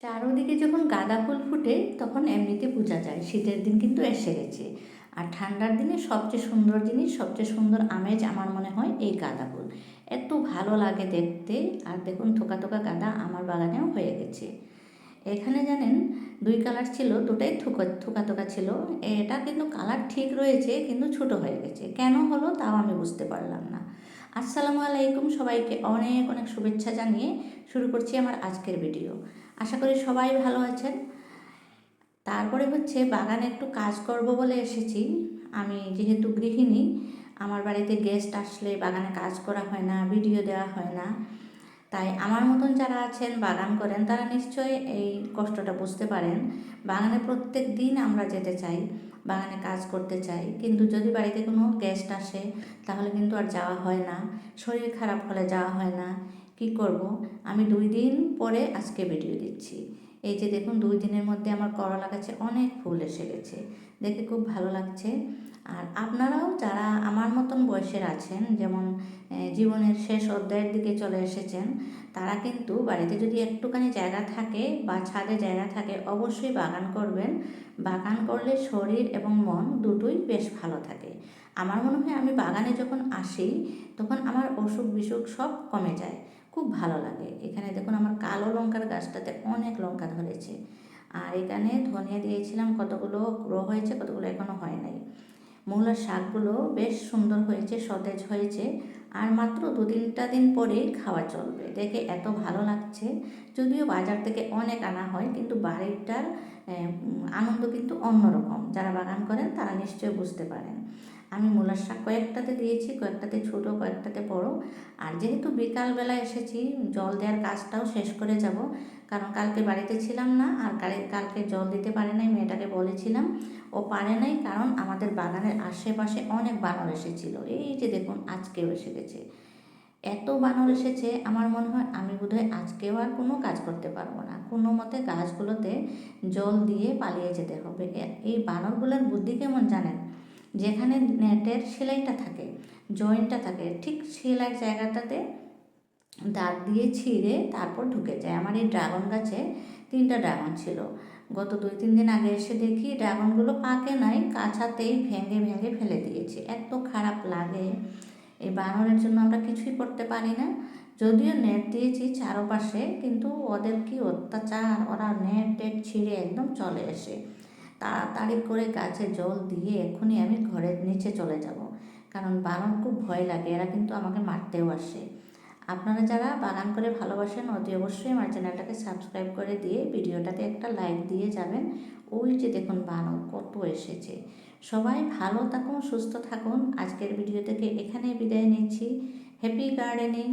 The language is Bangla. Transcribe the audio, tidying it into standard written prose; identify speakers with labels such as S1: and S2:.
S1: চারদিকে যখন গাঁদা ফুল ফুটে তখন এমনিতে বোঝা যায় শীতের দিন কিন্তু এসে গেছে। আর ঠান্ডার দিনে সবচেয়ে সুন্দর জিনিস, সবচেয়ে সুন্দর আমেজ আমার মনে হয় এই গাঁদা ফুল। এত ভালো লাগে দেখতে। আর দেখুন থোকা থোকা গাঁদা আমার বাগানেও হয়ে গেছে। এখানে জানেন দুই কালার ছিল, দুটাই থোকা থোকা থোকা ছিল। এটা কিন্তু কালার ঠিক রয়েছে কিন্তু ছোট হয়ে গেছে, কেন হলো তাও আমি বুঝতে পারলাম না। আসসালামু আলাইকুম, সবাইকে অনেক অনেক শুভেচ্ছা জানিয়ে শুরু করছি আমার আজকের ভিডিও। আশা করি সবাই ভালো আছেন। তারপরে হচ্ছে বাগানে একটু কাজ করব বলে এসেছি। আমি যেহেতু গৃহিণী, আমার বাড়িতে গেস্ট আসলে বাগানে কাজ করা হয় না, ভিডিও দেওয়া হয় না। তাই আমার মতন যারা আছেন বাগান করেন তারা নিশ্চয়ই এই কষ্টটা বুঝতে পারেন। বাগানে প্রত্যেক দিন আমরা যেতে চাই, বাগানে কাজ করতে চাই, কিন্তু যদি বাড়িতে কোনো গেস্ট আসে তাহলে কিন্তু আর যাওয়া হয় না। শরীর খারাপ হলে যাওয়া হয় না। কি করব, আমি 2 দিন পরে আজকে ভিডিও দিচ্ছি। এই যে দেখুন 2 দিনের মধ্যে আমার করলা গাছে অনেক ফুল এসে গেছে, দেখে খুব ভালো লাগছে। আর আপনারাও যারা আমার মতন বয়সের আছেন, যেমন জীবনের শেষ অধ্যায়ের দিকে চলে এসেছেন, তারা কিন্তু বাড়িতে যদি একটুখানি জায়গা থাকে বা ছাদে জায়গা থাকে অবশ্যই বাগান করবেন। বাগান করলে শরীর এবং মন দুটোই বেশ ভালো থাকে। আমার মনে হয় আমি বাগানে যখন আসি তখন আমার অসুখ বিসুখ সব কমে যায়, খুব ভালো লাগে। এখানে দেখুন আমার কালো লঙ্কার গাছটাতে অনেক লঙ্কা ধরেছে। আর এখানে ধনিয়া দিয়েছিলাম, কতগুলো গ্রো হয়েছে, কতগুলো এখনও হয় নাই। মূলার শাকগুলো বেশ সুন্দর হয়েছে, সতেজ হয়েছে। আর মাত্র 2-3টা দিন পরেই খাওয়া চলবে, দেখে এত ভালো লাগছে। যদিও বাজার থেকে অনেক আনা হয়, কিন্তু বাড়িটার আনন্দ কিন্তু অন্যরকম। যারা বাগান করেন তারা নিশ্চয়ই বুঝতে পারেন। আমি মূলার শাক কয়েকটাতে দিয়েছি, কয়েকটাতে ছোটো, কয়েকটাতে বড়। আর যেহেতু বিকালবেলা এসেছি, জল দেওয়ার কাজটাও শেষ করে যাব, কারণ কালকে বাড়িতে ছিলাম না। আর কালকে জল দিতে পারে নাই, মেয়েটাকে বলেছিলাম, ও পারে নাই, কারণ আমাদের বাগানের আশেপাশে অনেক বানর এসেছিল। এই যে দেখুন আজকেও এসে গেছে, এত বানর এসেছে। আমার মনে হয় আমি বোধহয় আজকেও আর কোনো কাজ করতে পারবো না, কোনো মতে গাছগুলোতে জল দিয়ে পালিয়ে যেতে হবে। এই বানরগুলোর বুদ্ধি কেমন জানেন? যেখানে নেটের সেলাইটা থাকে, জয়েন্টটা থাকে, ঠিক সেলাইয়ের জায়গাটাতে দাঁত দিয়ে ছিঁড়ে তারপর ঢুকে যায়। আমার এই ড্রাগন গাছে 3টা ড্রাগন ছিল। গত 2-3 দিন আগে এসে দেখি ড্রাগনগুলো পাকে নাই, কাছাতেই ভেঙে ভেঙে ফেলে দিয়েছে। এত খারাপ লাগে। এই বানরের জন্য আমরা কিছুই করতে পারি না। যদিও নেট দিয়েছি চারপাশে, কিন্তু ওদের কি অত্যাচার, ওরা নেট টেট ছিঁড়ে একদম চলে এসে। তাড়াতাড়ি করে গাছে জল দিয়ে এক্ষুনি আমি ঘরের নিচে চলে যাব, কারণ বানর খুব ভয় লাগে, এরা কিন্তু আমাকে মারতেও আসে। আপনারা যারা বাগান করে ভালোবাসেন অতি অবশ্যই আমার চ্যানেলটাকে সাবস্ক্রাইব করে দিয়ে ভিডিওটাতে একটা লাইক দিয়ে যাবেন। ওই যে দেখুন বানর কত এসেছে। সবাই ভালো থাকুন, সুস্থ থাকুন। আজকের ভিডিও থেকে এখানে বিদায় নিচ্ছি। Happy gardening.